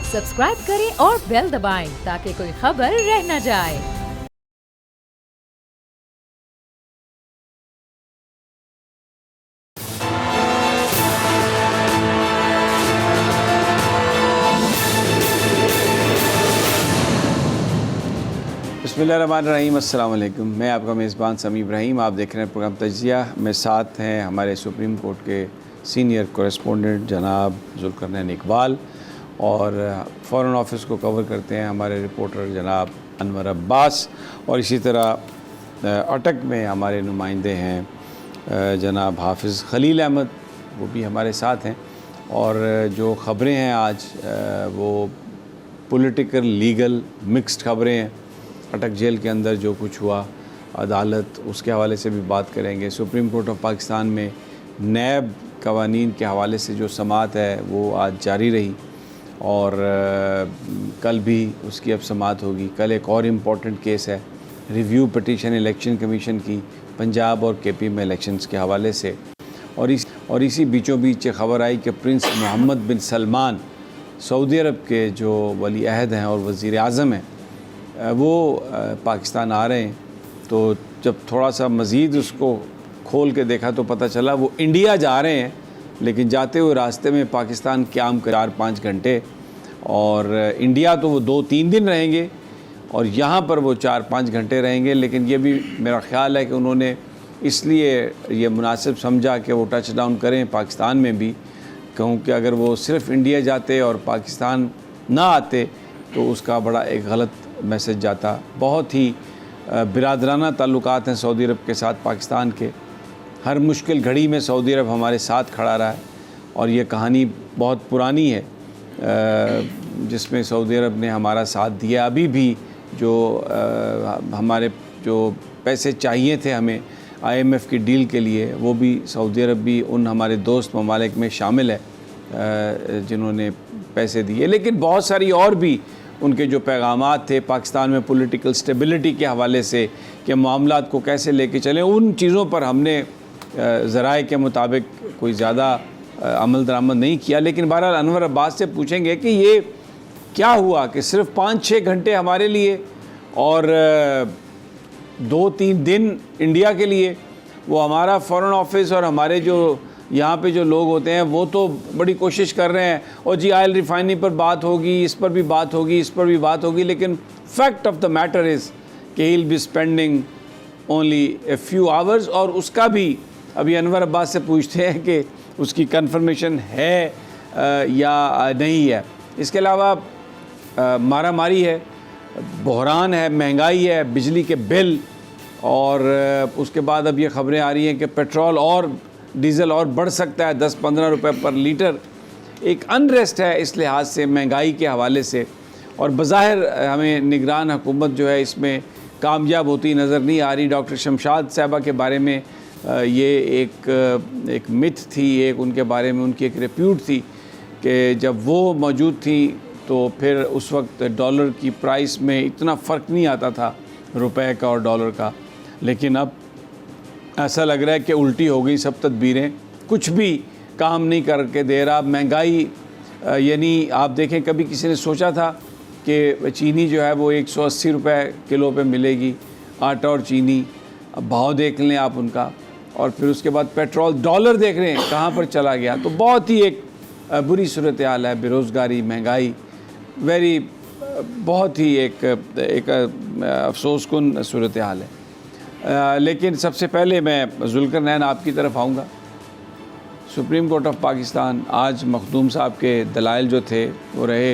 Subscribe करें और bell दबाएं ताकि कोई खबर रह न जाए। बिस्मिल्लाहिर्रहमानिर्रहीम, अस्सलाम वालेकुम। मैं आपका मेज़बान समी इब्राहिम। आप देख रहे हैं प्रोग्राम तजिया। में साथ हैं हमारे सुप्रीम कोर्ट के सीनियर कॉरेस्पोंडेंट जनाब जुल्करनैन इकबाल, और फ़ॉरेन ऑफिस को कवर करते हैं हमारे रिपोर्टर जनाब अनवर अब्बास, और इसी तरह अटक में हमारे नुमाइंदे हैं जनाब हाफिज़ खलील अहमद, वो भी हमारे साथ हैं। और जो ख़बरें हैं आज वो पॉलिटिकल लीगल मिक्स्ड ख़बरें हैं। अटक जेल के अंदर जो कुछ हुआ, अदालत, उसके हवाले से भी बात करेंगे। सुप्रीम कोर्ट ऑफ पाकिस्तान में नैब कवानीन के हवाले से जो समाअत है वो आज जारी रही, और कल भी उसकी अब समाअत होगी। कल एक और इम्पॉर्टेंट केस है, रिव्यू पटिशन इलेक्शन कमीशन की पंजाब और केपी में इलेक्शंस के हवाले से। और इसी बीचों बीच खबर आई कि प्रिंस मोहम्मद बिन सलमान सऊदी अरब के जो वली अहद हैं और वज़ीर आज़म हैं, वो पाकिस्तान आ रहे हैं। तो जब थोड़ा सा मज़ीद उसको खोल के देखा तो पता चला वो इंडिया जा रहे हैं, लेकिन जाते हुए रास्ते में पाकिस्तान क़याम 4-5 घंटे, और इंडिया तो वो 2-3 दिन रहेंगे और यहाँ पर वो 4-5 घंटे रहेंगे। लेकिन ये भी मेरा ख़्याल है कि उन्होंने इसलिए ये मुनासिब समझा कि वो टच डाउन करें पाकिस्तान में भी, क्योंकि अगर वो सिर्फ़ इंडिया जाते और पाकिस्तान ना आते तो उसका बड़ा एक गलत मैसेज जाता। बहुत ही बिरादराना ताल्लुकात हैं सऊदी अरब के साथ पाकिस्तान के। हर मुश्किल घड़ी में सऊदी अरब हमारे साथ खड़ा रहा है, और ये कहानी बहुत पुरानी है जिसमें सऊदी अरब ने हमारा साथ दिया। अभी भी जो हमारे जो पैसे चाहिए थे हमें IMF की डील के लिए, वो भी सऊदी अरब भी उन हमारे दोस्त ममालिक में शामिल है जिन्होंने पैसे दिए। लेकिन बहुत सारी और भी उनके जो पैगामात थे पाकिस्तान में पॉलिटिकल स्टेबिलिटी के हवाले से कि मामलात को कैसे लेके चलें, उन चीज़ों पर हमने ज़राए के मुताबिक कोई ज़्यादा अमल दरामद नहीं किया। लेकिन बहरहाल अनवर अब्बास से पूछेंगे कि ये क्या हुआ कि सिर्फ़ 5-6 घंटे हमारे लिए और 2-3 दिन इंडिया के लिए। वो हमारा फ़ॉरेन ऑफिस और हमारे जो यहाँ पे जो लोग होते हैं वो तो बड़ी कोशिश कर रहे हैं, और जी ऑयल रिफाइनिंग पर बात होगी, इस पर भी बात होगी, इस पर भी बात होगी, लेकिन fact of the matter is कि he will be spending only a few hours. और उसका भी अभी अनवर अब्बास से पूछते हैं कि उसकी कंफर्मेशन है या नहीं है। इसके अलावा मारा मारी है, बहरान है, महंगाई है, बिजली के बिल, और उसके बाद अब ये ख़बरें आ रही हैं कि पेट्रोल और डीज़ल और बढ़ सकता है 10-15 रुपए पर लीटर। एक अनरेस्ट है इस लिहाज से महंगाई के हवाले से, और बज़ाहिर हमें निगरान हुकूमत जो है इसमें कामयाब होती नज़र नहीं आ रही। डॉक्टर शमशाद साहबा के बारे में ये एक मिथ थी, एक उनके बारे में उनकी एक रिप्यूट थी कि जब वो मौजूद थी तो फिर उस वक्त डॉलर की प्राइस में इतना फ़र्क नहीं आता था रुपए का और डॉलर का। लेकिन अब ऐसा लग रहा है कि उल्टी हो गई सब तदबीरें, कुछ भी काम नहीं करके दे रहा। महंगाई यानी आप देखें, कभी किसी ने सोचा था कि चीनी जो है वो 180 रुपये किलो पे मिलेगी, आटा और चीनी। अब भाव देख लें आप उनका, और फिर उसके बाद पेट्रोल, डॉलर देख रहे हैं कहाँ पर चला गया। तो बहुत ही एक बुरी सूरत हाल है, बेरोज़गारी, महंगाई, बहुत ही एक अफसोसकुन सूरत हाल है। लेकिन सबसे पहले मैं जुल्करनैन आपकी तरफ आऊँगा। सुप्रीम कोर्ट ऑफ पाकिस्तान आज मखदूम साहब के दलाइल जो थे वो रहे,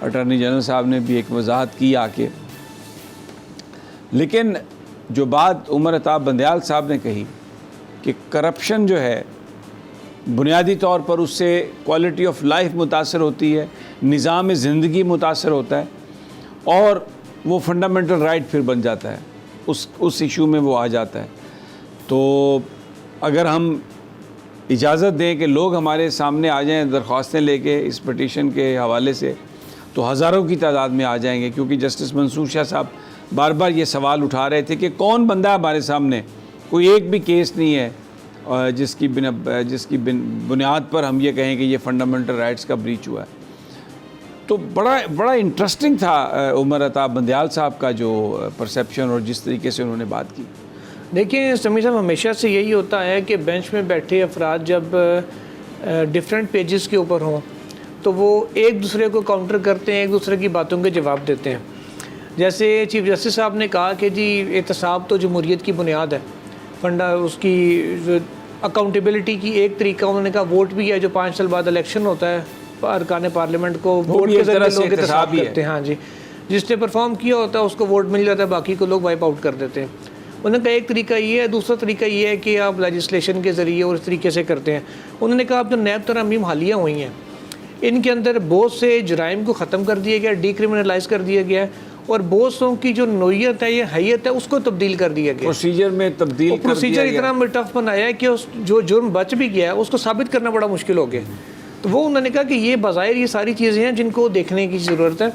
अटॉर्नी जनरल साहब ने भी एक वजाहत की आके, लेकिन जो बात उमर अताब बंदयाल साहब ने कही कि करप्शन जो है बुनियादी तौर पर उससे क्वालिटी ऑफ लाइफ मुतासर होती है, निज़ाम ज़िंदगी मुतासर होता है, और वो फंडामेंटल राइट फिर बन जाता है, उस इशू में वो आ जाता है। तो अगर हम इजाज़त दें कि लोग हमारे सामने आ जाएं दरख्वास्तें लेके इस पटिशन के हवाले से, तो हज़ारों की तादाद में आ जाएंगे, क्योंकि जस्टिस मंसूर शाह साहब बार बार ये सवाल उठा रहे थे कि कौन बंदा है हमारे सामने, कोई एक भी केस नहीं है जिसकी बुनियाद पर हम ये कहें कि ये फंडामेंटल राइट्स का ब्रीच हुआ है। तो बड़ा इंटरेस्टिंग था उमर अताब बंदयाल साहब का जो परसेप्शन और जिस तरीके से उन्होंने बात की। देखिए समी साहब, हमेशा से यही होता है कि बेंच में बैठे अफराद जब डिफरेंट पेजेस के ऊपर हों तो वो एक दूसरे को काउंटर करते हैं, एक दूसरे की बातों के जवाब देते हैं। जैसे चीफ जस्टिस साहब ने कहा कि जी एहतसाब तो जमहूरियत की बुनियाद है, फंडा उसकी अकाउंटेबिलिटी की एक तरीका उन्होंने कहा वोट भी है, जो 5 साल बाद इलेक्शन होता है अरकान पार्लियामेंट को वोट के जरिए लोग एहतसाब करते हैं। हाँ जी, जिसने परफॉर्म किया होता है उसको वोट मिल जाता है, बाकी को लोग वाइप आउट कर देते हैं। उन्होंने कहा एक तरीका ये है, दूसरा तरीका ये है कि आप लेजिस्लेशन के ज़रिए और इस तरीके से करते हैं। उन्होंने कहा आप जो नैब तरमीम हालिया हुई हैं इनके अंदर बहुत से जराइम को ख़त्म कर दिया गया, डीक्रिमिनलाइज कर दिया गया है, और बहुत सौ की जो नोयत है या हैयत है उसको तब्दील कर दिया गया। प्रोसीजर में तब्दील प्रोसीजर इतना टफ बनाया है कि उस जो जुर्म बच भी गया है उसको साबित करना बड़ा मुश्किल हो गया। तो वो उन्होंने कहा कि ये बाज़ाहिर ये सारी चीज़ें हैं जिनको देखने की ज़रूरत है।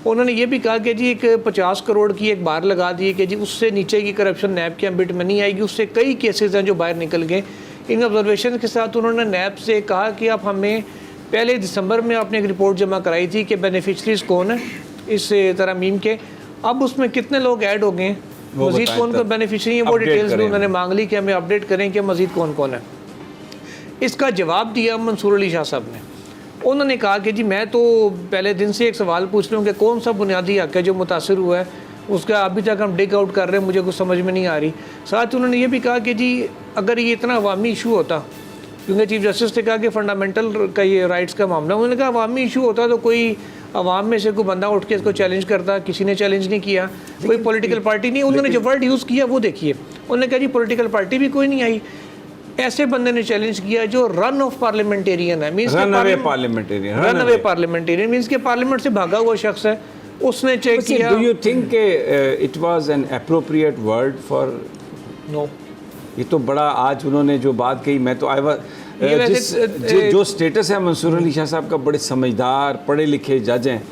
उन्होंने ये भी कहा कि जी एक 50 करोड़ की एक बार लगा दी कि जी उससे नीचे की करप्शन नैब के एम्बिट में नहीं आएगी, उससे कई केसेस हैं जो बाहर निकल गए। इन ऑब्जर्वेशन के साथ उन्होंने नैब से कहा कि आप हमें पहले दिसंबर में आपने एक रिपोर्ट जमा कराई थी कि बेनिफिशरीज कौन है इस तरमीम के, अब उसमें कितने लोग ऐड हो गए, मजीद कौन कौन बेनिफिशरी है, वो डिटेल्स भी उन्होंने मांग ली कि हमें अपडेट करें कि मजीद कौन कौन है। इसका जवाब दिया मंसूर अली शाह साहब ने। उन्होंने कहा कि जी मैं तो पहले दिन से एक सवाल पूछ रहा हूँ कि कौन सा बुनियादी हक है जो मुतासर हुआ है, उसका अभी तक हम डिग आउट कर रहे हैं, मुझे कुछ समझ में नहीं आ रही। साथ उन्होंने ये भी कहा कि जी अगर ये इतना अवामी इशू होता, क्योंकि चीफ जस्टिस ने कहा कि फंडामेंटल का ये राइट्स का मामला, उन्होंने कहा अवामी इशू होता तो कोई अवाम में से कोई बंदा उठ के इसको चैलेंज करता, किसी ने चैलेंज नहीं किया, कोई पॉलिटिकल पार्टी नहीं। उन्होंने जो वर्ड यूज़ किया वो देखिए, उन्होंने कहा जी पॉलिटिकल पार्टी भी कोई नहीं आई, ऐसे बंदे ने चैलेंज किया जो रन ऑफ पार्लियामेंटेरियन है, means run away parliamentarian means के पार्लियामेंट से भागा हुआ शख्स है, उसने चेक किया। Do you think it was an appropriate word for? No, ये तो बड़ा आज उन्होंने जो बात कही, मैं तो आई वाज जो स्टेटस है मंसूर अली शाह साहब का, बड़े समझदार पढ़े लिखे जज हैं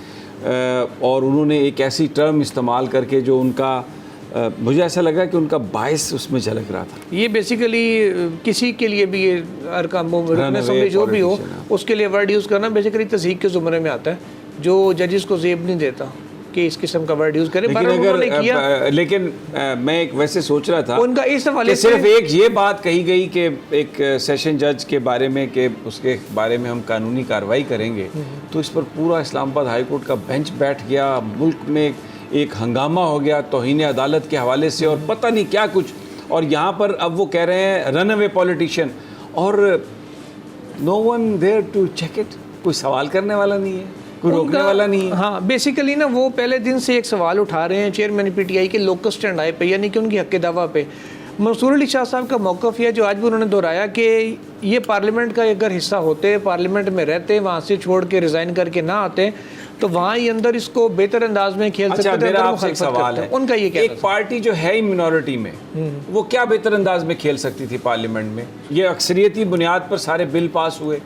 और उन्होंने एक ऐसी टर्म इस्तेमाल करके जो उनका मुझे ऐसा लगा कि उनका बायस उसमें झलक रहा था। ये बेसिकली किसी के लिए भी ये जो भी हो उसके लिए वर्ड यूज़ करना बेसिकली तज़हीक के ज़ुमरे में आता है, जो जजेस को ज़ेब नहीं देता कि इस किस्म का वर्ड यूज़ करें। लेकिन मैं एक वैसे सोच रहा था उनका इस हवाले से सिर्फ एक ये बात कही गई कि एक सेशन जज के बारे में कि उसके बारे में हम कानूनी कार्रवाई करेंगे, तो इस पर पूरा इस्लामाबाद हाई कोर्ट का बेंच बैठ गया, मुल्क में एक हंगामा हो गया तौहीन अदालत के हवाले से और पता नहीं क्या कुछ। और यहाँ पर अब वो कह रहे हैं रन अवे पॉलिटिशियन, और no one there to check it, कोई सवाल करने वाला नहीं है, कोई रोकने वाला नहीं है। हाँ, बेसिकली ना वो पहले दिन से एक सवाल उठा रहे हैं चेयरमैन पीटीआई के लोकल स्टैंड आए पे, यानी कि उनकी हक दावा पे। मंसूर अली शाह साहब का मौक़िफ़ है जो आज भी उन्होंने दोहराया कि ये पार्लियामेंट का अगर हिस्सा होते, पार्लियामेंट में रहते, वहाँ से छोड़ के रिज़ाइन करके ना आते तो वहाँ ही अंदर इसको बेहतर अंदाज में खेल सकते थे। मेरा आपसे एक सवाल है, उनका ये एक पार्टी जो है ही मिनॉरिटी में, वो क्या बेहतर अंदाज में खेल सकती थी पार्लियामेंट में? ये अक्सरियती बुनियाद पर सारे बिल पास हुए,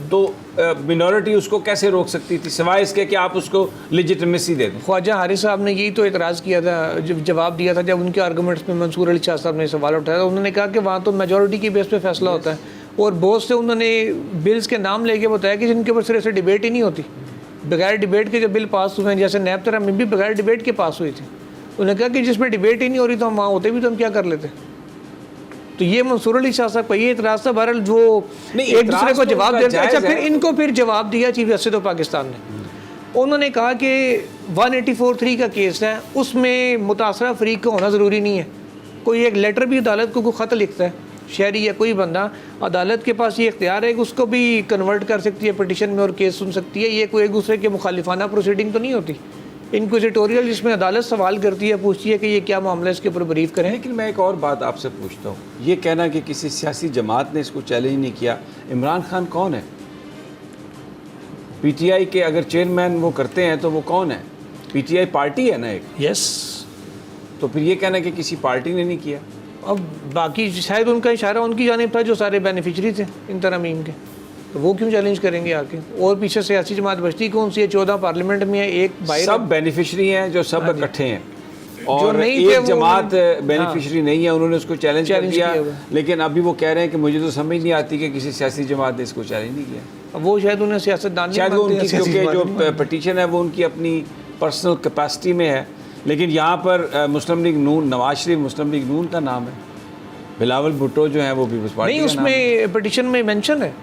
तो मिनॉरिटी उसको कैसे रोक सकती थी सिवाय इसके कि आप उसको लेजिटिमेसी दे दें? ख्वाजा हारिस साहब ने यही तो एतराज़ किया था, जवाब दिया था जब उनके आर्गूमेंट्स में मंसूर अली शाह साहब ने सवाल उठाया। उन्होंने कहा कि वहाँ तो मेजॉरिटी की बेस पे फैसला होता है, और बहुत से उन्होंने बिल्स के नाम लेके बताया कि जिनके ऊपर सिरे से डिबेट ही नहीं होती, बगैर डिबेट के जो बिल पास हुए हैं, जैसे नैब तरमीम भी बगैर डिबेट के पास हुई थी। उन्होंने कहा कि जिसमें डिबेट ही नहीं हो रही तो हम वहाँ होते भी तो हम क्या कर लेते। तो ये मंसूर अली शाह साहब का ये इतराज़ था। बहरहाल जो एक दूसरे को जवाब देते, अच्छा फिर इनको फिर जवाब दिया चीफ जस्टिस ऑफ पाकिस्तान ने। उन्होंने कहा कि 184(3) का केस है, उसमें मुतासरा फरीक का होना ज़रूरी नहीं है। कोई एक लेटर भी अदालत को कोई ख़त लिखता है, शहरी या कोई बंदा, अदालत के पास ये इख्तियार है कि उसको भी कन्वर्ट कर सकती है पिटिशन में और केस सुन सकती है। ये कोई एक दूसरे के मुखालिफाना प्रोसीडिंग तो नहीं होती, इंक्विजिटोरियल जिसमें अदालत सवाल करती है, पूछती है कि ये क्या मामला है, इसके ऊपर ब्रीफ करें। लेकिन मैं एक और बात आपसे पूछता हूँ, ये कहना कि किसी सियासी जमात ने इसको चैलेंज नहीं किया, इमरान खान कौन है? पीटीआई के अगर चेयरमैन वो करते हैं तो वो कौन है? पीटीआई पार्टी है ना एक। यस, तो फिर ये कहना कि किसी पार्टी ने नहीं किया, अब बाकी शायद उनका इशारा उनकी जानिब था जो सारे बेनिफिशरी थे इन तरमीम के, तो वो क्यों चैलेंज करेंगे आके? और पीछे सियासी जमात बचती कौन सी है? 14 पार्लियामेंट में है, एक बाहर, सब बेनिफिशरी हैं जो सब इकट्ठे हैं, और नहीं एक जमात बेनिफिशरी नहीं है, उन्होंने उसको चैलेंज कर दिया। लेकिन अभी वो कह रहे हैं कि मुझे तो समझ नहीं आती कि किसी सियासी जमात ने इसको चैलेंज नहीं किया। वो शायद उन्हें सियासतदान नहीं शायद वो मानते, उनकी सियासी क्योंकि जो मानते हैं। पटिशन है वो उनकी अपनी पर्सनल कैपेसिटी में है, लेकिन यहाँ पर मुस्लिम लीग नून, नवाज शरीफ मुस्लिम लीग नून का नाम है, बिलावल भुट्टो जो है वो पीपल्स पार्टी नहीं, का नाम है। उसमें पिटिशन में मेंशन है,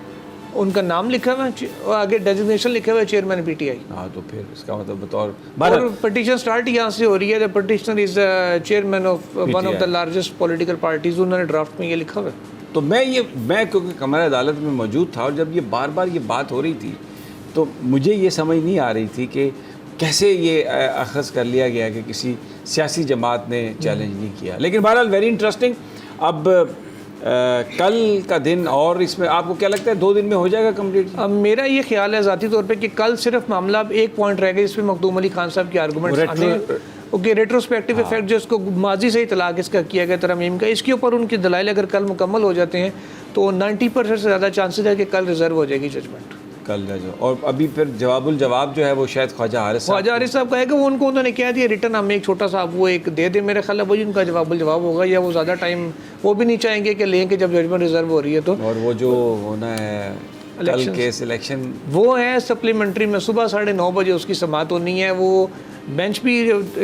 उनका नाम लिखा हुआ है और आगे डेजिग्नेशन लिखा हुआ है चेयरमैन पीटीआई। हाँ, तो फिर इसका मतलब बतौर और पिटिशन स्टार्ट यहाँ से हो रही है, the petitioner is chairman of one of the largest political parties, उन्होंने ड्राफ्ट में ये लिखा हुआ है। तो मैं क्योंकि कमरा अदालत में मौजूद था और जब ये बार बार ये बात हो रही थी तो मुझे ये समझ नहीं आ रही थी कि कैसे ये अखज़ कर लिया गया कि किसी सियासी जमात ने चैलेंज नहीं किया। लेकिन बहरहाल वेरी इंटरेस्टिंग। अब कल का दिन और इसमें आपको क्या लगता है 2 दिन में हो जाएगा कंप्लीट? अब मेरा ये ख्याल है ज़ाती तौर पे कि कल सिर्फ मामला अब एक पॉइंट रह गया जिसमें मखदूम अली खान साहब के आर्गूमेंट्स आने हैं। ओके, रेट्रोस्पेक्टिव इफेक्ट जो इसको माजी से ही तलाक इसका किया गया तरमीम का, इसके ऊपर उनके दलाइल अगर कल मुकम्मल हो जाते हैं तो 90% से ज़्यादा चांसेस है कि कल रिजर्व हो जाएगी जजमेंट। कल जो और अभी फिर जवाब जो है वो शायद ख्वाजा हारिस साहब कहेगा, वो उन्होंने कह दिया रिटर्न हमें एक छोटा सा वो एक दे दे, मेरे ख्याल है वही उनका जवाब होगा, या वो ज़्यादा टाइम वो भी नहीं चाहेंगे कि लें कि जब जजमेंट रिजर्व हो रही है तो। और वो जो होना है कल केस इलेक्शन वो है सप्लीमेंट्री में सुबह 9:30 बजे उसकी समाअत होनी है। वो बेंच भी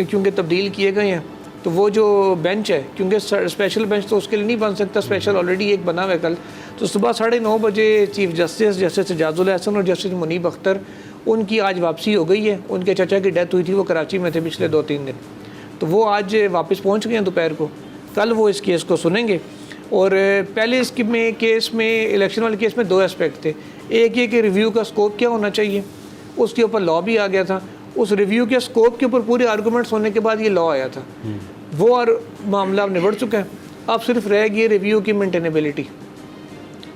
क्योंकि तब्दील किए गए हैं तो वो जो बेंच है, क्योंकि स्पेशल बेंच तो उसके लिए नहीं बन सकता, स्पेशल ऑलरेडी एक बना हुआ है कल, तो सुबह 9:30 बजे चीफ जस्टिस एजाजुल हसन और जस्टिस मुनीब अख्तर उनकी आज वापसी हो गई है। उनके चाचा की डेथ हुई थी, वो कराची में थे पिछले 2-3 दिन, तो वो आज वापस पहुंच गए हैं दोपहर को। कल वो इस केस को सुनेंगे। और पहले इस केस में इलेक्शन वाले केस में 2 एस्पेक्ट थे। एक ये कि रिव्यू का स्कोप क्या होना चाहिए, उसके ऊपर लॉ भी आ गया था। उस रिव्यू के स्कोप के ऊपर पूरे आर्गूमेंट्स होने के बाद ये लॉ आया था, वो और मामला अब निबड़ चुका है। अब सिर्फ रह गई रिव्यू की मेंटेनेबिलिटी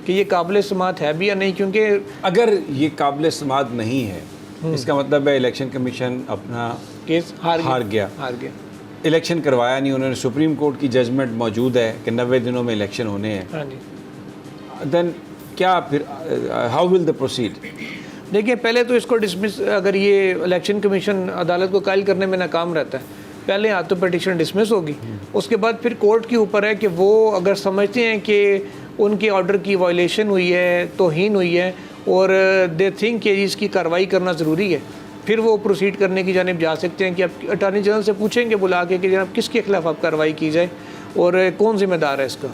कि ये काबिल समाअत है भी या नहीं, क्योंकि अगर ये काबिल समाअत नहीं है इसका मतलब है इलेक्शन कमीशन अपना केस हार गया। इलेक्शन करवाया नहीं उन्होंने, सुप्रीम कोर्ट की जजमेंट मौजूद है कि 90 दिनों में इलेक्शन होने हैं। हाँ जी, देन क्या फिर हाउ विल द प्रोसीड? देखिए, पहले तो इसको डिसमिस, अगर ये इलेक्शन कमीशन अदालत को कायल करने में नाकाम रहता है, पहले हाथ तो पिटीशन डिसमिस होगी। उसके बाद फिर कोर्ट के ऊपर है कि वो अगर समझते हैं कि उनके ऑर्डर की वायलेशन हुई है, तौहीन हुई है और दे थिंक कि इसकी कार्रवाई करना ज़रूरी है, फिर वो प्रोसीड करने की जानिब जा सकते हैं कि आप अटॉर्नी जनरल से पूछेंगे बुला के कि जनाब किसके खिलाफ आप कार्रवाई की जाए और कौन जिम्मेदार है इसका।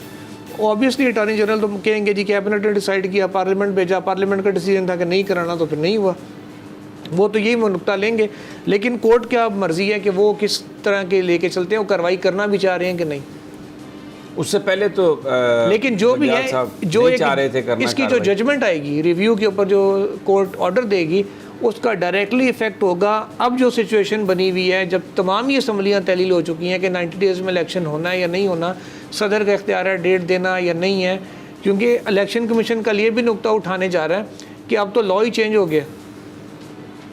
ऑब्वियसली अटॉर्नी जनरल तो कहेंगे जी कैबिनेट ने डिसाइड किया, पार्लियामेंट भेजा, पार्लियामेंट का डिसीजन था कि नहीं कराना, तो फिर नहीं हुआ, वो तो यही नुक्ता लेंगे। लेकिन कोर्ट क्या मर्जी है कि वो किस तरह के लेके चलते हैं, वो कार्रवाई करना भी चाह रहे हैं कि नहीं। उससे पहले तो लेकिन जो भी है, जो चाह रहे थे करना, इसकी जो जजमेंट आएगी रिव्यू के ऊपर, जो कोर्ट ऑर्डर देगी, उसका डायरेक्टली इफेक्ट होगा। अब जो सिचुएशन बनी हुई है, जब तमाम ये असम्बलियाँ तहलील हो चुकी हैं कि 90 डेज़ में इलेक्शन होना है या नहीं होना, सदर का इख्तियार है डेट देना या नहीं है, क्योंकि इलेक्शन कमीशन का ये भी नुक्ता उठाने जा रहा है कि अब तो लॉ ही चेंज हो गया,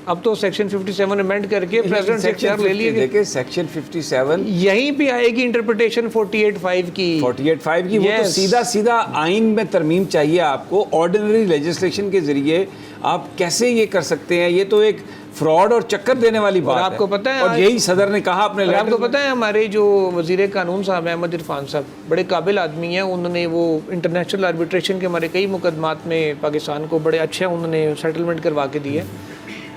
अब तो सेक्शन 57 अमेंड करके प्रेसिडेंट से इख्तियार ले लिए। देखिए सेक्शन 57 यहीं पे आएगी इंटरप्रिटेशन 48(5) की। 48(5) की वो तो सीधा आइन में तरमीम चाहिए आपको। ऑर्डिनरी लेजिस्लेशन के जरिए आप कैसे ये कर सकते हैं? ये तो एक फ्रॉड और चक्कर देने वाली बात है। आपको पता है, और यही सदर ने कहा अपने लेटर में। आपको पता है हमारे जो वजीर कानून साहब अहमद इरफान साहब बड़े काबिल आदमी हैं, उन्होंने वो इंटरनेशनल आर्बिट्रेशन के हमारे कई मुकदमात में पाकिस्तान को बड़े अच्छे उन्होंने सेटलमेंट करवा के दिए।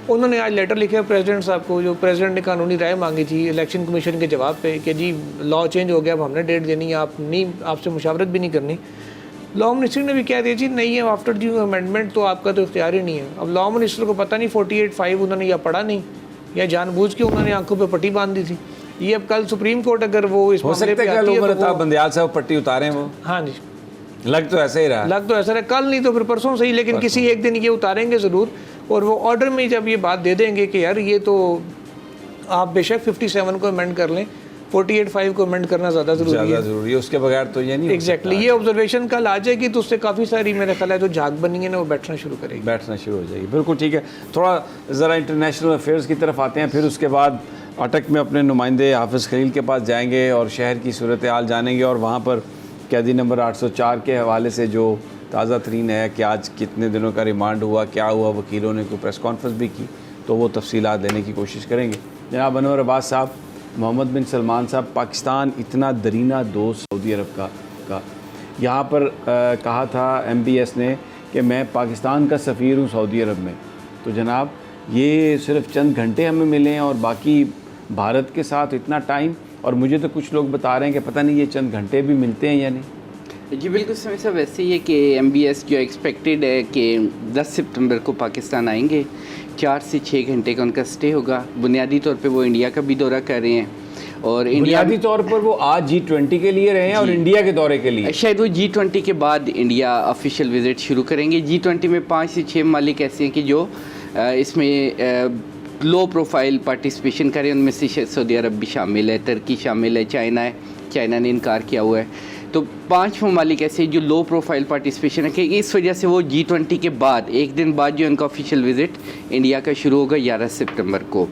उन्होंने आज लेटर लिखे प्रेसिडेंट साहब को, जो प्रेसिडेंट ने कानूनी राय मांगी थी इलेक्शन कमीशन के जवाब पे कि जी लॉ चेंज हो गया, अब हमने डेट देनी है, आपसे मुशावरत भी नहीं करनी। लॉ मिनिस्टर ने भी कह दिया जी नहीं है, आफ्टर ड्यू अमेंडमेंट तो आपका तो इख्तियार ही नहीं है। अब लॉ मिनिस्टर को पता नहीं 48(5) उन्होंने या पढ़ा नहीं या जानबूझ के उन्होंने आंखों पे पट्टी बांध दी थी। ये अब कल सुप्रीम कोर्ट अगर वो इस मामले पे आती है तो बंदयाल साहब पट्टी उतारें वो। हाँ जी, लग तो ऐसा ही रहा, लग तो ऐसा रहा, कल नहीं तो फिर परसों सही, लेकिन किसी एक दिन ये उतारेंगे ज़रूर। और वो ऑर्डर में जब ये बात दे देंगे कि यार ये तो आप बेशक 57 को अमेंड कर लें, 48(5) को अमेंड करना ज़्यादा ज़रूरी है, उसके बगैर तो ये नहीं। एग्जैक्टली ये ऑब्जर्वेशन कल आ जाएगी तो उससे काफ़ी सारी मेरा ख्याल है जो झाग बनी है ना वो बैठना शुरू हो जाएगी। बिल्कुल ठीक है। थोड़ा ज़रा इंटरनेशनल अफेयर्स की तरफ आते हैं, फिर उसके बाद अटक में अपने नुमाइंदे हाफिज़ खलील के पास जाएंगे और शहर की सूरत हाल जानेंगे और वहाँ पर कैदी नंबर 804 के हवाले से जो ताज़ा तरीन है कि आज कितने दिनों का रिमांड हुआ, क्या हुआ, वकीलों ने कोई प्रेस कॉन्फ्रेंस भी की, तो वो तफसीलात देने की कोशिश करेंगे। जनाब अनवर अब्बास साहब, मोहम्मद बिन सलमान साहब, पाकिस्तान इतना दरीना दोस्त सऊदी अरब का यहाँ पर कहा था MBS ने कि कि मैं पाकिस्तान का सफ़ीर हूँ सऊदी अरब में, तो जनाब ये सिर्फ चंद घंटे हमें मिले हैं और बाकी भारत के साथ इतना टाइम, और मुझे तो कुछ लोग बता रहे हैं कि पता नहीं ये चंद घंटे भी मिलते हैं या नहीं। जी बिल्कुल समय साहब, वैसे ही है कि MBS जो एक्सपेक्टेड है कि 10 सितंबर को पाकिस्तान आएंगे, 4 से 6 घंटे का उनका स्टे होगा। बुनियादी तौर पे वो इंडिया का भी दौरा कर रहे हैं और इंडिया बुनियादी तौर पर वो आज G20 के लिए रहे हैं और इंडिया के दौरे के लिए शायद वो G20 के बाद इंडिया ऑफिशियल विजिट शुरू करेंगे। G20 में 5 से 6 ममालिक ऐसे हैं कि जो इसमें लो प्रोफाइल पार्टिसिपेशन करें, उनमें से सऊदी अरब भी शामिल है, तुर्की शामिल है, चाइना ने इनकार किया हुआ है। तो 5 ममालिक ऐसे जो लो प्रोफाइल पार्टिसिपेशन है कि इस वजह से वो G20 के बाद एक दिन बाद जो इनका ऑफिशियल विज़िट इंडिया का शुरू होगा 11 सितंबर को,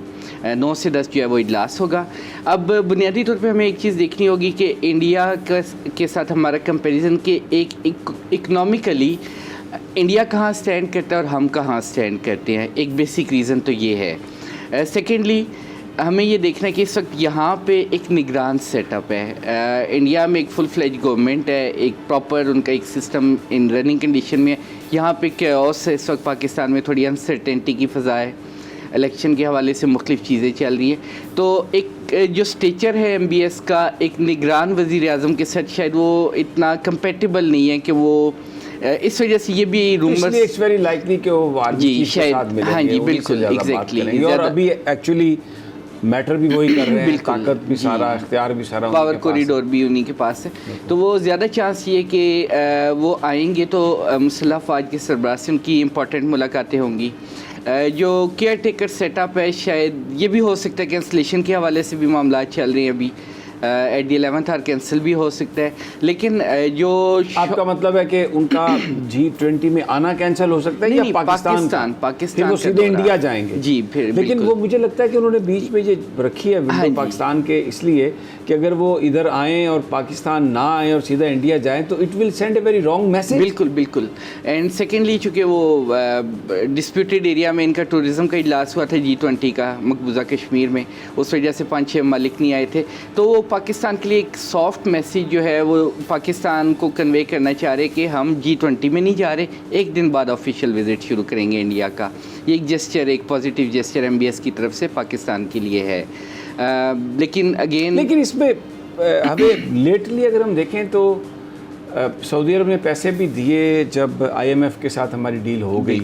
9 से 10 जो है वो इजलास होगा। अब बुनियादी तौर पे हमें एक चीज़ देखनी होगी कि इंडिया के साथ हमारा कंपैरिजन के एक इकनॉमिकली इंडिया कहाँ स्टैंड करता है और हम कहाँ स्टैंड करते हैं। एक बेसिक रीज़न तो ये है। सेकेंडली हमें ये देखना है कि इस वक्त यहाँ पे एक निगरान सेटअप है। इंडिया में एक फुल फ्लेज गवर्नमेंट है, एक प्रॉपर उनका एक सिस्टम इन रनिंग कंडीशन में है। यहाँ पे कैओस है इस वक्त पाकिस्तान में, थोड़ी अनसर्टेनिटी की फ़ज़ा है, इलेक्शन के हवाले से मुख्तलिफ़ चीज़ें चल रही हैं। तो एक जो स्टेचर है MBS का एक निगरान वज़ीर आज़म के साथ शायद वो इतना कंपेटेबल नहीं है कि वो इस वजह से ये भी रूमर्स इट्स वेरी लाइकली कि वो जी शायद, हाँ जी बिल्कुल एग्जैक्टली, और अभी एक्चुअली मैटर भी वही कर रहे हैं, ताकत भी सारा, इख्तियार भी सारा, पावर कॉरिडोर भी उन्हीं के पास है। तो वो ज़्यादा चांस ये कि वो आएंगे तो मुसल्लह फ़ौज के सरबराह से उनकी इम्पॉर्टेंट मुलाकातें होंगी। जो केयर टेकर सेटअप है शायद ये भी हो सकता है, कैंसलेशन के हवाले से भी मामला चल रहे हैं अभी, at the 11th our cancel भी हो सकता है। लेकिन जो आपका मतलब है कि उनका G20 में आना कैंसिल हो सकता है या पाकिस्तान फिर वो सीधे इंडिया जाएंगे? जी फिर लेकिन वो मुझे लगता है कि उन्होंने बीच में ये रखी है विंडो पाकिस्तान के, इसलिए कि अगर वो इधर आएँ और पाकिस्तान ना आए और सीधा इंडिया जाएँ तो it will send a very wrong message. बिल्कुल। एंड सेकेंडली चूँकि वो डिस्प्यूटेड एरिया में इनका टूरिज़म का इजलास हुआ था G20 का मकबूजा कश्मीर में, उस वजह से 5-6 ममालिक नहीं आए थे। तो वो पाकिस्तान के लिए एक सॉफ्ट मैसेज जो है वो पाकिस्तान को कन्वे करना चाह रहे कि हम G20 में नहीं जा रहे, एक दिन बाद ऑफिशियल विज़िट शुरू करेंगे इंडिया का। ये एक जेस्चर, एक पॉजिटिव जेस्चर MBS की तरफ से पाकिस्तान के लिए है। लेकिन इसमें हमें लेटली अगर हम देखें तो सऊदी अरब ने पैसे भी दिए जब IMF के साथ हमारी डील हो गई,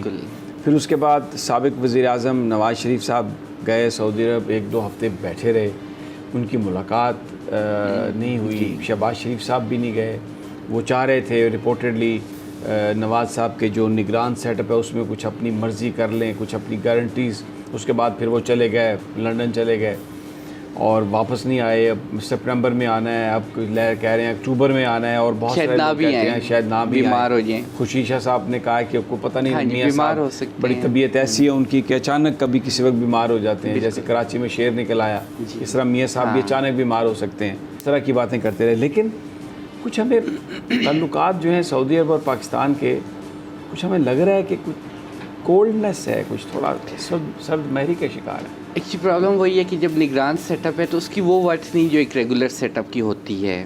फिर उसके बाद साबिक वज़ीर आज़म नवाज़ शरीफ साहब गए सऊदी अरब, 1-2 हफ्ते बैठे रहे, उनकी मुलाकात नहीं हुई। शहबाज शरीफ साहब भी नहीं गए, वो चाह रहे थे रिपोर्टेडली नवाज़ साहब के जो निगरान सेटअप है उसमें कुछ अपनी मर्ज़ी कर लें, कुछ अपनी गारंटीज़। उसके बाद फिर वो चले गए, लंदन चले गए और वापस नहीं आए। अब सितंबर में आना है, अब कह रहे हैं अक्टूबर में आना है, और बहुत सारे लोग कहते हैं शायद ना भी बीमार हो जाएं। खुशीशा साहब ने कहा कि आपको पता नहीं, बीमार हो सकते हैं, बड़ी तबीयत ऐसी है उनकी कि अचानक कभी किसी वक्त बीमार हो जाते हैं। जैसे कराची में शेर निकल आया, इस तरह मियाँ साहब भी अचानक बीमार हो सकते हैं। इस तरह की बातें करते रहे। लेकिन कुछ हमें ताल्लुकात जो हैं सऊदी अरब और पाकिस्तान के, कुछ हमें लग रहा है कि कुछ कोल्डनेस है, कुछ थोड़ा सर्द महरी का शिकार है। एक्चुअली प्रॉब्लम वही है कि जब निगरान सेटअप है तो उसकी वो वर्ड्स नहीं जो एक रेगुलर सेटअप की होती है।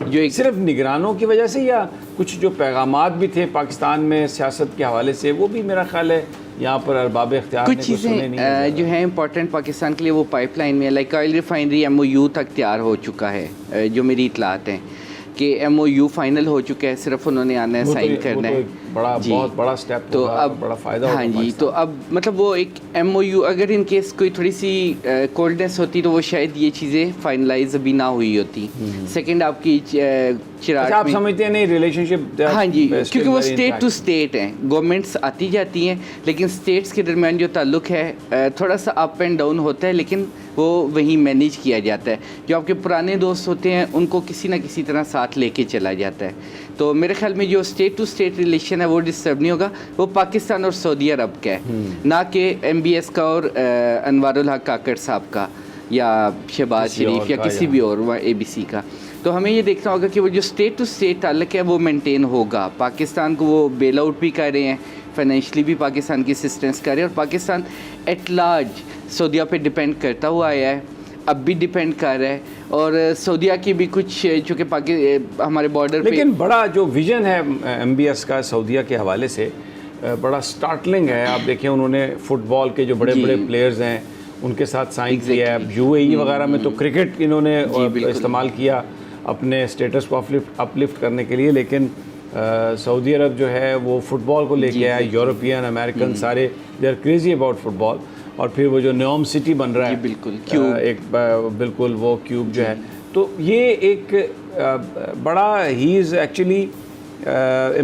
जो एक सिर्फ निगरानों की वजह से या कुछ जो पैगामात भी थे पाकिस्तान में सियासत के हवाले से, वो भी मेरा ख्याल है यहाँ पर अरबाब इख्तियार कुछ चीज़ें जो है इंपॉर्टेंट पाकिस्तान के लिए वो पाइपलाइन में, लाइक ऑयल रिफाइनरी MOU तक तैयार हो चुका है, जो मेरी इतलात हैं कि MOU फाइनल हो चुका है, सिर्फ उन्होंने आना है, साइन करना है। बहुत बड़ा स्टेप तो अब बड़ा फ़ायदा होगा। हाँ जी, तो अब मतलब वो एक MOU अगर इन केस कोई थोड़ी सी कोल्डनेस होती तो वो शायद ये चीज़ें फाइनलाइज अभी ना हुई होती। सेकंड आपकी चिराग आप समझते हैं नहीं रिलेशनशिप? हाँ जी, क्योंकि वो स्टेट टू स्टेट हैं, गवर्नमेंट्स आती जाती हैं, लेकिन स्टेट्स के दरमियान जो ताल्लुक़ है थोड़ा सा अप एंड डाउन होता है, लेकिन वो वहीं मैनेज किया जाता है। जो आपके पुराने दोस्त होते हैं उनको किसी ना किसी तरह साथ लेके चला जाता है। तो मेरे ख्याल में जो स्टेट टू स्टेट रिलेशन है वो डिस्टर्ब नहीं होगा, वो पाकिस्तान और सऊदी अरब का है, ना कि MBS का और अनवारुल हक काकड़ साहब का या शहबाज शरीफ या किसी भी और ABC का। तो हमें ये देखना होगा कि वो जो स्टेट टू स्टेट ताल्लुक़ है वो मेंटेन होगा। पाकिस्तान को वो बेल आउट भी कर रहे हैं, फाइनेंशली भी पाकिस्तान की असिस्टेंस कर रहे हैं, और पाकिस्तान एट लार्ज सऊदीया पे डिपेंड करता हुआ आया है, अब भी डिपेंड कर रहा है। और सऊदीया की भी कुछ चूँकि हमारे बॉर्डर पे, लेकिन बड़ा जो विजन है MBS का सऊदीया के हवाले से बड़ा स्टार्टलिंग है। आप देखें उन्होंने फुटबॉल के जो बड़े बड़े प्लेयर्स हैं उनके साथ साइन किया है। UAE वगैरह में तो क्रिकेट इन्होंने इस्तेमाल किया अपने स्टेटस को अपलिफ्ट करने के लिए, लेकिन सऊदी अरब जो है वो फुटबॉल को लेके आया। यूरोपियन अमेरिकन सारे they are crazy about football. और फिर वो जो न्योम सिटी बन रहा है, बिल्कुल क्यूब, एक बिल्कुल वो क्यूब जो है, तो ये एक बड़ा he is actually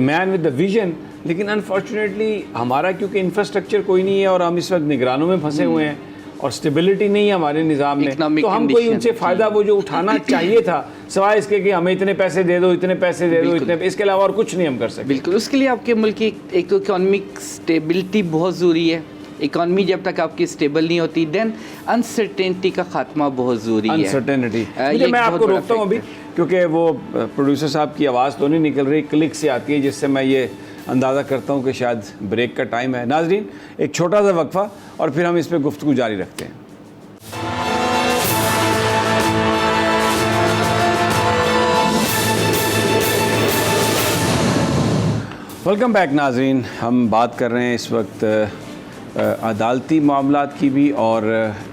man with the vision. लेकिन अनफॉर्चुनेटली हमारा क्योंकि इंफ्रास्ट्रक्चर कोई नहीं है और हम इस वक्त निगरानों में फंसे हुए हैं और स्टेबिलिटी नहीं है हमारे निज़ाम में, तो हम कोई उनसे फ़ायदा वो जो उठाना चाहिए था सवाए इसके कि हमें इतने पैसे दे दो, इतने पैसे दे दो, इतने, इसके अलावा और कुछ नहीं हम कर सकते। बिल्कुल, उसके लिए आपके मुल्क की एक तो इकोनॉमिक स्टेबिलिटी बहुत ज़रूरी है। इकॉनमी जब तक आपकी स्टेबल नहीं होती, देन अनसर्टेनिटी का खात्मा बहुत ज़रूरी है। अनसर्टेनिटी, मैं आपको रोकता हूँ अभी क्योंकि वो प्रोड्यूसर साहब की आवाज़ तो नहीं निकल रही, क्लिक से आती है, जिससे मैं ये अंदाज़ा करता हूँ कि शायद ब्रेक का टाइम है। नाजरीन, एक छोटा सा वक्फा और फिर हम इस पर गुफ्तगू जारी रखते हैं। वेलकम बैक नाजरीन, हम बात कर रहे हैं इस वक्त अदालती मामलात की भी और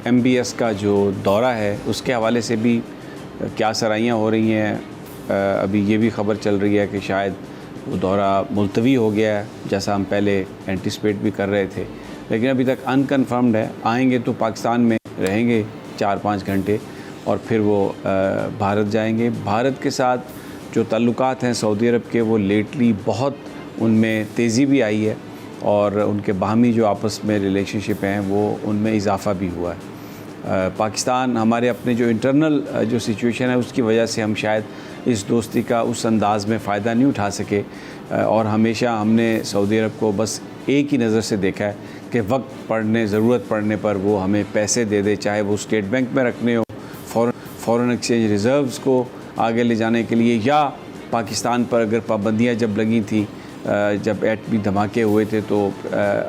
MBS का जो दौरा है उसके हवाले से भी क्या सराहियाँ हो रही हैं। अभी ये भी ख़बर चल रही है कि शायद वो दौरा मुलतवी हो गया है, जैसा हम पहले एंटिसिपेट भी कर रहे थे, लेकिन अभी तक अनकन्फर्म्ड है। आएंगे तो पाकिस्तान में रहेंगे 4-5 घंटे और फिर वो भारत जाएंगे। भारत के साथ जो ताल्लुकात हैं सऊदी अरब के, वो लेटली बहुत उनमें तेज़ी भी आई है और उनके बाहमी जो आपस में रिलेशनशिप हैं वो उनमें इजाफ़ा भी हुआ है। पाकिस्तान हमारे अपने जो इंटरनल जो सिचुएशन है उसकी वजह से हम शायद इस दोस्ती का उस अंदाज़ में फ़ायदा नहीं उठा सके और हमेशा हमने सऊदी अरब को बस एक ही नज़र से देखा है कि वक्त पड़ने, ज़रूरत पड़ने पर वो हमें पैसे दे दे, चाहे वो स्टेट बैंक में रखने हो, फॉरेन एक्सचेंज रिज़र्व्स को आगे ले जाने के लिए, या पाकिस्तान पर अगर पाबंदियाँ जब लगी थी, जब एटमी धमाके हुए थे तो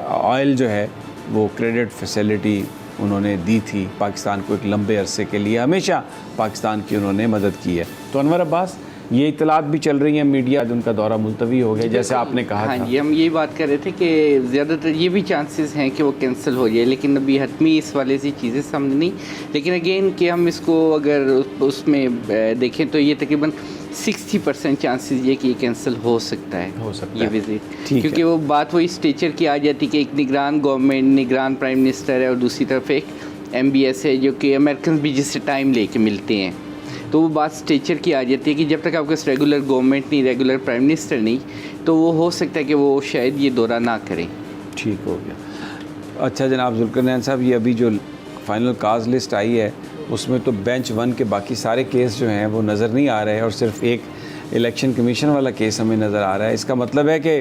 ऑयल जो है वो क्रेडिट फैसिलिटी उन्होंने दी थी पाकिस्तान को एक लंबे अरसे के लिए, हमेशा पाकिस्तान की उन्होंने मदद की है। तो अनवर अब्बास, ये इतलात भी चल रही हैं मीडिया, उनका दौरा मुलतवी हो गया जैसे आपने कहा था। हाँ जी, हम यही बात कर रहे थे कि ज़्यादातर ये भी चांसेस हैं कि वो कैंसिल हो जाए, लेकिन अभी हतमी इस वाले से चीज़ें सामने नहीं। लेकिन अगेन कि हम इसको अगर उसमें देखें तो ये तकरीबन 60% चांसेस ये कि ये कैंसिल हो सकता है ये विज़िट, क्योंकि वो बात वही स्टेचर की आ जाती कि एक निगरान गवर्नमेंट, निगरान प्राइम मिनिस्टर है और दूसरी तरफ एक MBS है जो कि अमेरिकन भी जिससे टाइम लेके मिलते हैं, तो वो बात स्टेचर की आ जाती है कि जब तक आपके पास रेगुलर गवर्नमेंट नहीं, रेगुलर प्राइम मिनिस्टर नहीं, तो वो हो सकता है कि वो शायद ये दौरा ना करें। ठीक हो गया। अच्छा जनाब जुल्करनैन साहब, ये अभी जो फाइनल काज लिस्ट आई है उसमें तो बेंच 1 के बाकी सारे केस जो हैं वो नज़र नहीं आ रहे हैं और सिर्फ एक इलेक्शन कमीशन वाला केस हमें नज़र आ रहा है। इसका मतलब है कि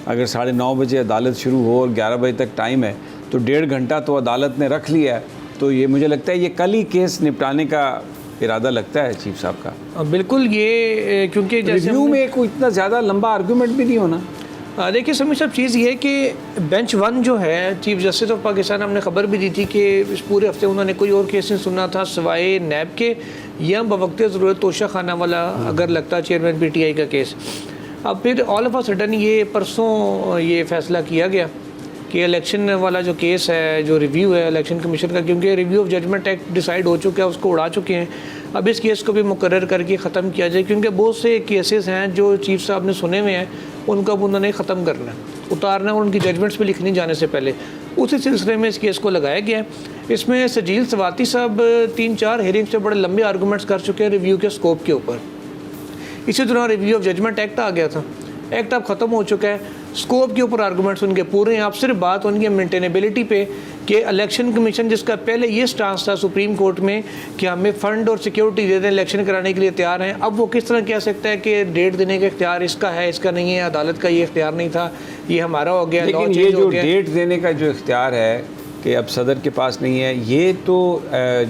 अगर 9:30 बजे अदालत शुरू हो और 11 बजे तक टाइम है तो 1.5 घंटा तो अदालत ने रख लिया है। तो ये मुझे लगता है ये कल ही केस निपटाने का इरादा लगता है चीफ साहब का। बिल्कुल, ये क्योंकि रिव्यू में कोई इतना ज़्यादा लंबा आर्गूमेंट भी नहीं होना। देखिए समी साहब, चीज़ ये है कि बेंच 1 जो है चीफ जस्टिस ऑफ पाकिस्तान, हमने खबर भी दी थी कि इस पूरे हफ्ते उन्होंने कोई और केस नहीं सुनना था सिवाय नैब के या बवक्त ज़रूरत तोशा खाना वाला अगर लगता चेयरमैन PTI का केस। अब फिर ऑल ऑफ अ सडन ये परसों ये फैसला किया गया कि इलेक्शन वाला जो केस है, जो रिव्यू है इलेक्शन कमीशन का, क्योंकि review of judgment act decide हो चुका है, उसको उड़ा चुके हैं, अब इस केस को भी मुकर्रर करके ख़त्म किया जाए, क्योंकि बहुत से केसेस हैं जो चीफ साहब ने सुने हुए हैं, उनको अब उन्होंने ख़त्म करना है, उतारना है, उनकी जजमेंट्स पे लिखनी जाने से पहले। उसी सिलसिले में इस केस को लगाया गया है। इसमें सजील सवाती साहब 3-4 हेयरिंग्स से बड़े लंबे आर्गूमेंट्स कर चुके हैं रिव्यू के स्कोप के ऊपर। इसी दौरान रिव्यू ऑफ जजमेंट एक्ट आ गया था, एक्ट अब ख़त्म हो चुका है, स्कोप के ऊपर आर्गूमेंट्स उनके पूरे हैं। अब सिर्फ बात उनकी मेंटेनेबिलिटी पे कि इलेक्शन कमीशन, जिसका पहले ये स्टांस था सुप्रीम कोर्ट में कि हमें फ़ंड और सिक्योरिटी दे दें, इलेक्शन कराने के लिए तैयार हैं, अब वो किस तरह कह सकता है कि डेट देने का इख्तियार इसका है, इसका नहीं है, अदालत का ये इख्तियार नहीं था, ये हमारा हो गया। लेकिन ये जो डेट देने का जो इख्तियार है कि अब सदर के पास नहीं है, ये तो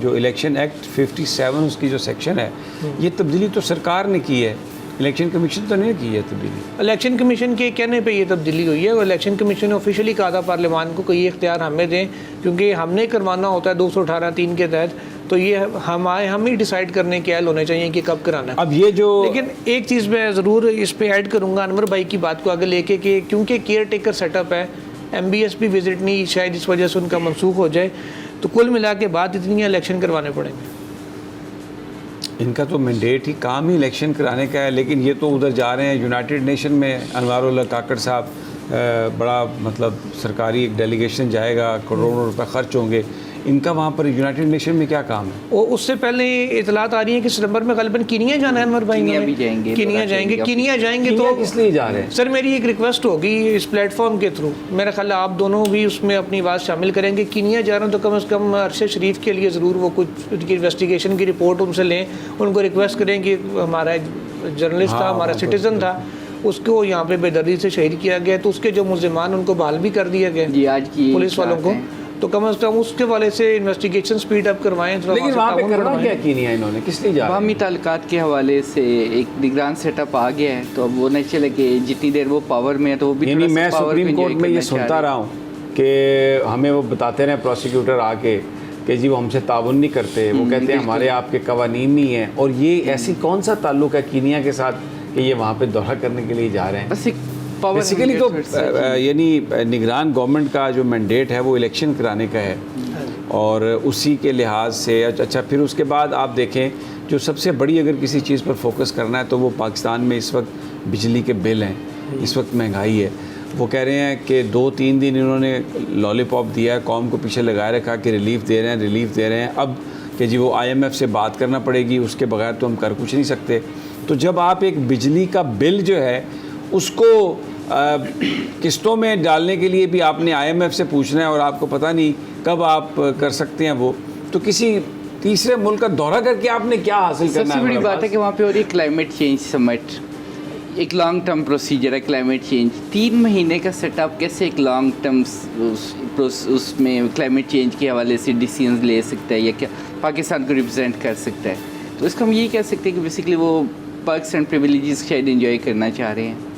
जो इलेक्शन एक्ट 57 उसकी जो सेक्शन है, ये तब्दीली तो सरकार ने की है, इलेक्शन कमीशन तो नहीं की है तब्दीली। इलेक्शन कमीशन के कहने पे ये तब्दीली हुई है और इलेक्शन कमीशन ने ऑफिशियली कहा था पार्लियामान को कि ये इख्तियार हमें दें, क्योंकि हमने करवाना होता है 218(3) के तहत, तो ये हम ही डिसाइड करने के एल होने चाहिए कि कब कराना है। अब ये जो लेकिन एक चीज़ मैं ज़रूर इस पे ऐड करूँगा अनवर भाई की बात को आगे लेके कि क्योंकि केयर टेकर सेटअप है, MBS भी विजिट नहीं शायद इस वजह से उनका मनसूख हो जाए, तो कुल मिला के बाद इतनी इलेक्शन करवाने पड़ेंगे। इनका तो मैंडेट ही काम ही इलेक्शन कराने का है, लेकिन ये तो उधर जा रहे हैं यूनाइटेड नेशन में। अनवारुल्लाह काकड़ साहब बड़ा मतलब सरकारी एक डेलीगेशन जाएगा, करोड़ों रुपए खर्च होंगे इनका वहाँ पर। यूनाइटेड नेशन में क्या काम है? और उससे पहले इतलात आ रही है कि सितंबर में गलबन कीनिया जाना है अनवर भाई। कीनिया भी जाएंगे, कीनिया जाएंगे तो किस लिए जा रहे हैं? सर मेरी एक रिक्वेस्ट होगी इस प्लेटफॉर्म के थ्रू, मेरा ख्याल है आप दोनों भी उसमें अपनी बात शामिल करेंगे। कीनिया जा रहे हैं तो कम से कम अरशद शरीफ के लिए ज़रूर वो कुछ उनकी इन्वेस्टिगेशन की रिपोर्ट उनसे लें, उनको रिक्वेस्ट करें कि हमारा जर्नलिस्ट था, हमारा सिटीज़न था, उसको यहाँ पे बेदर्दी से शहीद किया गया, तो उसके जो मुल्ज़िमान उनको बहाल भी कर दिया गया जी आज की पुलिस वालों को, तो कम से कम उसके वाले से इन्वेस्टिगेशन स्पीड अप करवाएं। लेकिन वहाँ पे करना क्या कीनिया इन्होंने, किस लिए जा रहे हैं? बाहमी ताल्लुकात के हवाले से एक निगरान सेटअप आ गया है, तो अब वो नहीं चले कि जितनी देर वो पावर में है तो वो भी यानी मैं सुप्रीम कोर्ट में ये सुनता रहा हूँ कि हमें वो बताते रहे प्रोसिक्यूटर आके कि जी वो हमसे ताउन नहीं करते, वो कहते हैं हमारे आपके कवानीन नहीं है। और ये ऐसी कौन सा ताल्लुक है कीनिया के साथ कि ये वहाँ पे दौरा करने के लिए जा रहे हैं? बस एक पावर बेसिकली तो यानी निगरान गवर्नमेंट का जो मैंडेट है वो इलेक्शन कराने का है, और उसी के लिहाज से अच्छा फिर उसके बाद आप देखें जो सबसे बड़ी अगर किसी चीज़ पर फोकस करना है तो वो पाकिस्तान में इस वक्त बिजली के बिल हैं, इस वक्त महंगाई है। वो कह रहे हैं कि 2-3 दिन इन्होंने लॉलीपॉप दिया है, कौम को पीछे लगाए रखा कि रिलीफ दे रहे हैं अब कि जी वो IMF से बात करना पड़ेगी, उसके बगैर तो हम कर कुछ नहीं सकते। तो जब आप एक बिजली का बिल जो है उसको किस्तों में डालने के लिए भी आपने IMF से पूछना है और आपको पता नहीं कब आप कर सकते हैं वो, तो किसी तीसरे मुल्क का दौरा करके आपने क्या हासिल करना है? सबसे बड़ी बात है कि वहाँ पे हो रही है क्लाइमेट चेंज समिट, एक लॉन्ग टर्म प्रोसीजर है क्लाइमेट चेंज। 3 महीने का सेटअप कैसे एक लॉन्ग टर्म उसमें क्लाइमेट चेंज के हवाले से डिसीजन ले सकता है या क्या पाकिस्तान को रिप्रेजेंट कर सकता है? तो इसका हम यही कह सकते हैं कि बेसिकली वो पर्क्स एंड प्रिविलेजेस शायद एंजॉय करना चाह रहे हैं।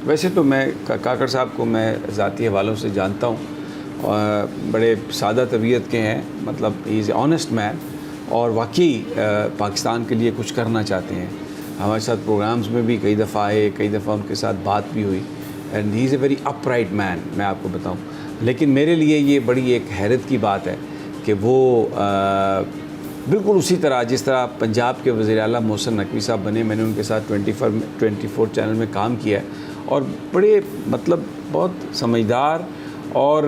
वैसे तो मैं काकड़ साहब को मैं ज़ाती हवालों से जानता हूँ, और बड़े सादा तबीयत के हैं, मतलब he is a honest man, और वाकई पाकिस्तान के लिए कुछ करना चाहते हैं। हमारे साथ प्रोग्राम्स में भी कई दफ़ा आए, कई दफ़ा उनके साथ बात भी हुई, and he is a very upright man, मैं आपको बताऊँ। लेकिन मेरे लिए ये बड़ी एक हैरत की बात है कि वो बिल्कुल उसी तरह जिस तरह पंजाब के वज़ीर आला मोहसिन नकवी साहब बने, मैंने उनके साथ 24 चैनल में काम किया है, और बड़े मतलब बहुत समझदार और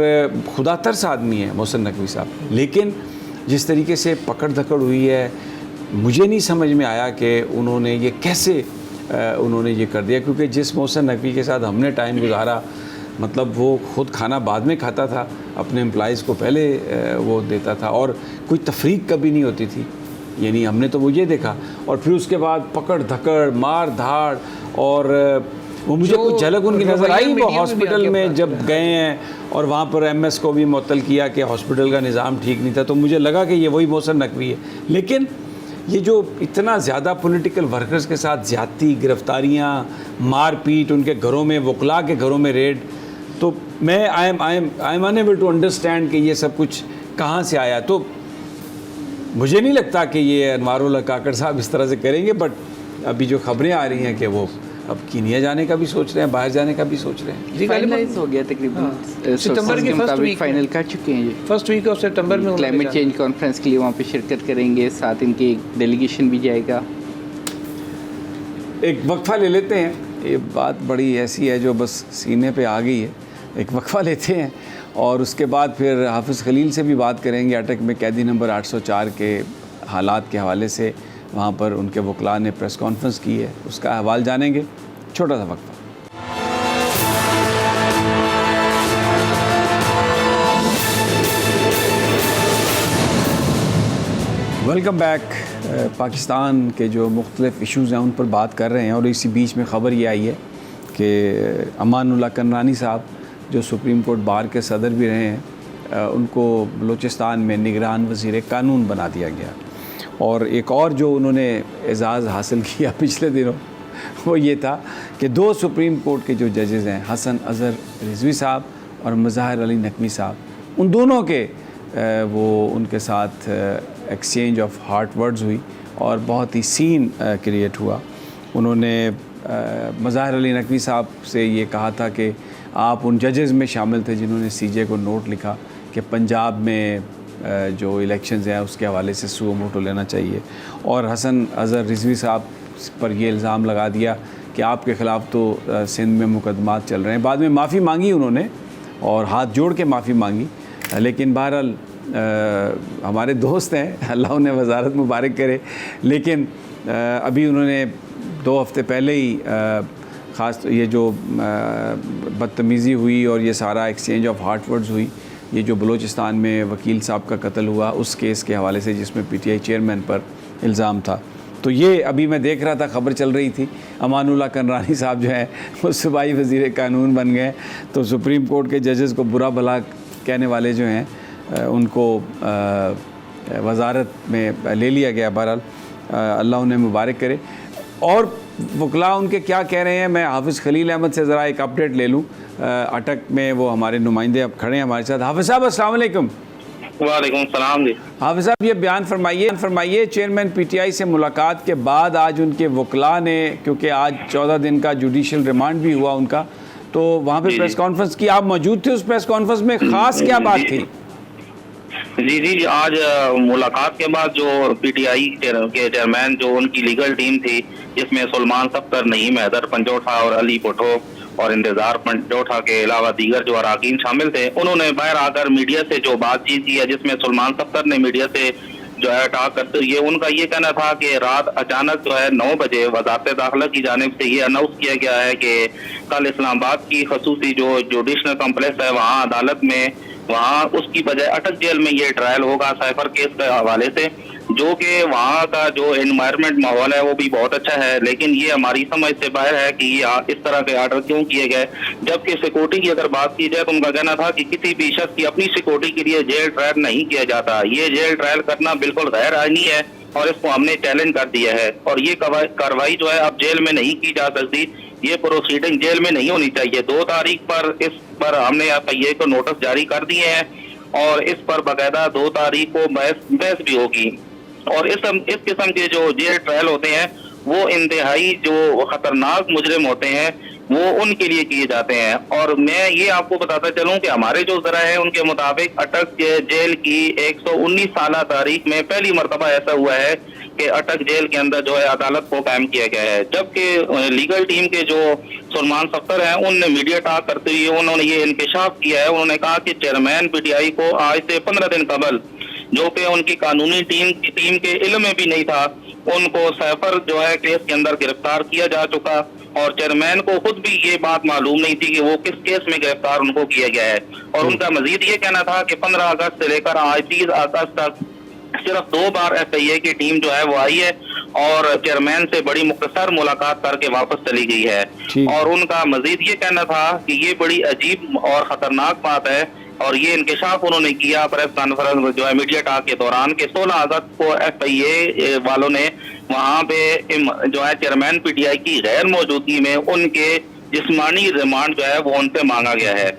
खुदातर्स आदमी है मोहसिन नकवी साहब। लेकिन जिस तरीके से पकड़ धकड़ हुई है, मुझे नहीं समझ में आया कि उन्होंने ये कैसे उन्होंने ये कर दिया, क्योंकि जिस मोहसिन नकवी के साथ हमने टाइम गुजारा, मतलब वो ख़ुद खाना बाद में खाता था, अपने एम्प्लॉइज़ को पहले वो देता था, और कोई तफरीक कभी नहीं होती थी, यानी हमने तो वो ये देखा। और फिर उसके बाद पकड़ धकड़ मार धाड़, और वो मुझे कुछ झलक उनकी नज़र आई वो हॉस्पिटल में जब गए हैं, और वहाँ पर MS को भी मुअत्तल किया कि हॉस्पिटल का निज़ाम ठीक नहीं था, तो मुझे लगा कि ये वही मोहसिन नकवी है। लेकिन ये जो इतना ज़्यादा पॉलिटिकल वर्कर्स के साथ ज़्यादती, गिरफ्तारियाँ, मारपीट, उनके घरों में, वकला के घरों में रेड, तो मैं I am unable to understand कि ये सब कुछ कहाँ से आया। तो मुझे नहीं लगता कि ये अनवारुल्लाह काकड़ साहब इस तरह से करेंगे, बट अभी जो खबरें आ रही हैं कि वो अब कीनिया जाने का भी सोच रहे हैं, बाहर जाने का भी सोच रहे हैं। जी फाइनलाइज हो गया तकरीबन, सितंबर के फर्स्ट वीक फाइनल कर चुके हैं। ये फर्स्ट वीक ऑफ सितंबर में क्लाइमेट चेंज कॉन्फ्रेंस के लिए वहाँ पे शिरकत करेंगे, साथ इनकी एक डेलीगेशन भी जाएगा। एक वक्फा ले लेते हैं, ये बात बड़ी ऐसी है जो बस सीने पे आ गई है। एक वक्फा लेते हैं और उसके बाद फिर हाफिज़ खलील से भी बात करेंगे। अटक में कैदी नंबर 804 के हालात के हवाले से वहाँ पर उनके वकला ने प्रेस कॉन्फ्रेंस की है, उसका अहवाल जानेंगे। छोटा सा वक्फा। Welcome back. पाकिस्तान के जो मुख्तलिफ इशूज़ हैं उन पर बात कर रहे हैं, और इसी बीच में ख़बर ये आई है कि अमानुल्लाह कनरानी साहब जो सुप्रीम कोर्ट बार के सदर भी रहे हैं, उनको बलूचिस्तान में निगरान वज़ीर कानून बना दिया गया। और एक और जो उन्होंने एज़ाज़ हासिल किया पिछले दिनों वो ये था कि 2 सुप्रीम कोर्ट के जो जजेज़ हैं, हसन अज़हर रिज़वी साहब और मज़ाहिर अली नकवी साहब, उन दोनों के वो उनके साथ एक्सचेंज ऑफ हार्ट वर्ड्स हुई और बहुत ही सीन क्रिएट हुआ। उन्होंने मज़ाहिर अली नकवी साहब से ये कहा था कि आप उन जजेज़ में शामिल थे जिन्होंने सीजे को नोट लिखा कि पंजाब में जो इलेक्शंस हैं उसके हवाले से सुओ मोटो लेना चाहिए, और हसन अज़हर रिजवी साहब पर ये इल्ज़ाम लगा दिया कि आपके ख़िलाफ़ तो सिंध में मुकदमात चल रहे हैं। बाद में माफ़ी मांगी उन्होंने और हाथ जोड़ के माफ़ी मांगी, लेकिन बहरहाल हमारे दोस्त हैं, अल्लाह उन्हें वजारत मुबारक करे। लेकिन अभी उन्होंने 2 हफ़्ते पहले ही ख़ास ये जो बदतमीज़ी हुई और ये सारा एक्सचेंज ऑफ हार्ट वर्ड्स हुई, ये जो बलूचिस्तान में वकील साहब का कत्ल हुआ उस केस के हवाले से जिसमें PTI चेयरमैन पर इल्ज़ाम था, तो ये अभी मैं देख रहा था, ख़बर चल रही थी, अमानुल्लाह कनरानी साहब जो हैं वो सूबाई वज़ीर कानून बन गए। तो सुप्रीम कोर्ट के जजेस को बुरा भला कहने वाले जो हैं उनको वजारत में ले लिया गया। बहरहाल अल्लाह उन्हें मुबारक करे। और वकला उनके क्या कह रहे हैं, मैं हाफिज़ खलील अहमद से ज़रा एक अपडेट ले लूँ। अटक में वो हमारे नुमाइंदे अब खड़े हैं हमारे साथ। हाफिज़ साहब अस्सलाम वालेकुम। वालेकुम सलाम जी। हाफिज़ साहब ये बयान फरमाइए चेयरमैन PTI से मुलाकात के बाद आज उनके वकला ने, क्योंकि आज 14 दिन का जुडिशल रिमांड भी हुआ उनका, तो वहाँ पे प्रेस कॉन्फ्रेंस की, आप मौजूद थे उस प्रेस कॉन्फ्रेंस में, ख़ास क्या बात थी? जी आज मुलाकात के बाद जो PTI के चेयरमैन, जो उनकी लीगल टीम थी जिसमें सुलेमान सफ्तर, नईम हैदर पंजोठा और अली भुट्टो और इंतजार पंजोठा के अलावा दीगर जो अरकान शामिल थे, उन्होंने बाहर आकर मीडिया से जो बातचीत की है, जिसमें सुलेमान सफ्तर ने मीडिया से जो है टॉक करते हुए उनका ये कहना था कि रात अचानक जो है 9 बजे वजारत दाखिला की जानिब से ये अनाउंस किया गया है कि कल इस्लामाबाद की खसूसी जो जुडिशनल कॉम्प्लेक्स है वहाँ अदालत में, वहाँ उसकी बजाय अटक जेल में ये ट्रायल होगा साइफर केस के हवाले से, जो कि वहाँ का जो एनवायरनमेंट माहौल है वो भी बहुत अच्छा है। लेकिन ये हमारी समझ से बाहर है कि ये इस तरह के आर्डर क्यों किए गए। जबकि सिक्योरिटी की अगर बात की जाए तो उनका कहना था कि किसी भी शख्स की अपनी सिक्योरिटी के लिए जेल ट्रायल नहीं किया जाता, ये जेल ट्रायल करना बिल्कुल गैर आईनी है और इसको हमने चैलेंज कर दिया है। और ये कार्रवाई जो है अब जेल में नहीं की जा सकती, ये प्रोसीडिंग जेल में नहीं होनी चाहिए। 2 तारीख पर इस पर हमने FIA को नोटिस जारी कर दिए हैं और इस पर बाकायदा 2 तारीख को बहस भी होगी। और इस किस्म के जो जेल ट्रायल होते हैं वो इंतहाई जो खतरनाक मुजरिम होते हैं वो उनके लिए किए जाते हैं। और मैं ये आपको बताता चलूं कि हमारे जो जरा है उनके मुताबिक अटक जेल की 119 साल तारीख में पहली मरतबा ऐसा हुआ है कि अटक जेल के अंदर जो है अदालत को कायम किया गया है। जबकि लीगल टीम के जो सुलेमान सफ्तर हैं उनने मीडिया टॉक करते हुए उन्होंने ये इंकशाफ किया है। उन्होंने कहा कि चेयरमैन PTI को आज से 15 दिन कबल, जो कि उनकी कानूनी टीम के इल्म में भी नहीं था, उनको साइफर जो है केस के अंदर गिरफ्तार किया जा चुका और चेयरमैन को खुद भी ये बात मालूम नहीं थी कि वो किस केस में गिरफ्तार उनको किया गया है। और उनका मजीद ये कहना था कि 15 अगस्त से लेकर आज 30 अगस्त तक सिर्फ 2 बार FIA की टीम जो है वो आई है और चेयरमैन से बड़ी मुख्तसर मुलाकात करके वापस चली गई है। और उनका मजीद ये कहना था कि ये बड़ी अजीब और ख़तरनाक बात है और ये इंकशाफ उन्होंने किया प्रेस कॉन्फ्रेंस जो है मीडिया टॉक के दौरान के 16 अगस्त को FIA वालों ने वहाँ पे जो है चेयरमैन PTI की गैर मौजूदगी में उनके जिस्मानी रिमांड जो है वो उनसे मांगा गया है।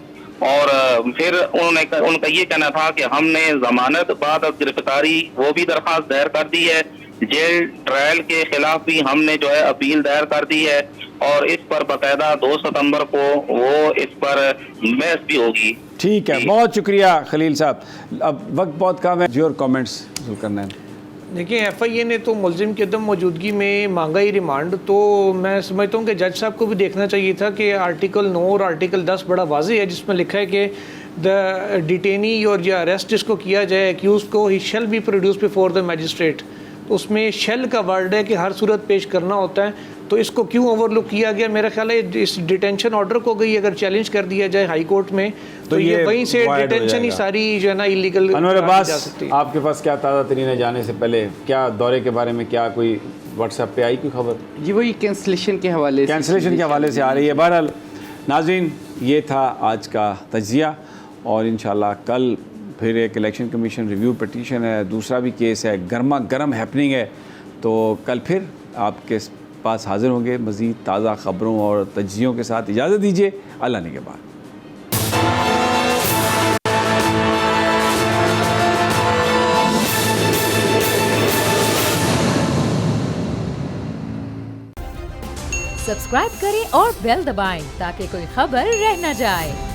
और फिर उनका ये कहना था कि हमने जमानत बाद गिरफ्तारी वो भी दरख्वास्त दायर कर दी है, जेल ट्रायल के खिलाफ भी हमने जो है अपील दायर कर दी है और इस पर बाकायदा 2 सितंबर को वो इस पर बहस भी होगी। ठीक है, बहुत शुक्रिया खलील साहब। अब वक्त बहुत कम है, योर कमेंट्स करना है। देखिए FIA ने तो मुलजिम की अदम मौजूदगी में मांगा ही रिमांड, तो मैं समझता हूँ कि जज साहब को भी देखना चाहिए था कि आर्टिकल 9 और आर्टिकल 10 बड़ा वाज़ेह है जिसमें लिखा है कि द डिटेनी और या अरेस्ट जिसको किया जाए एक्यूज को ही shall be produce before the magistrate, तो उसमें शेल का वर्ड है कि हर सूरत पेश करना होता है। तो इसको क्यों ओवरलुक किया गया? मेरा ख्याल है इस डिटेंशन ऑर्डर को गई अगर चैलेंज कर दिया जाए हाई कोर्ट में तो ये वहीं से डिटेंशन ही सारी जो है ना इलीगल अनवर अब्बास, आपके पास क्या ताज़ा तरीन है जाने से पहले? क्या दौरे के बारे में क्या कोई व्हाट्सएप पे आई कोई खबर? जी वही कैंसलेशन के हवाले से आ रही है। बहरहाल नाज़रीन, ये था आज का तज्जिया और इंशाल्लाह कल फिर एक इलेक्शन कमीशन रिव्यू पिटीशन है, दूसरा भी केस है, गर्मा गर्म हैपनिंग है। तो कल फिर आपके पास हाज़िर होंगे मज़ीद ताज़ा ख़बरों और तज्जियों के साथ। इजाज़त दीजिए, अल्लाह ने के बाद। सब्सक्राइब करें और बेल दबाएं ताकि कोई खबर रह न जाए।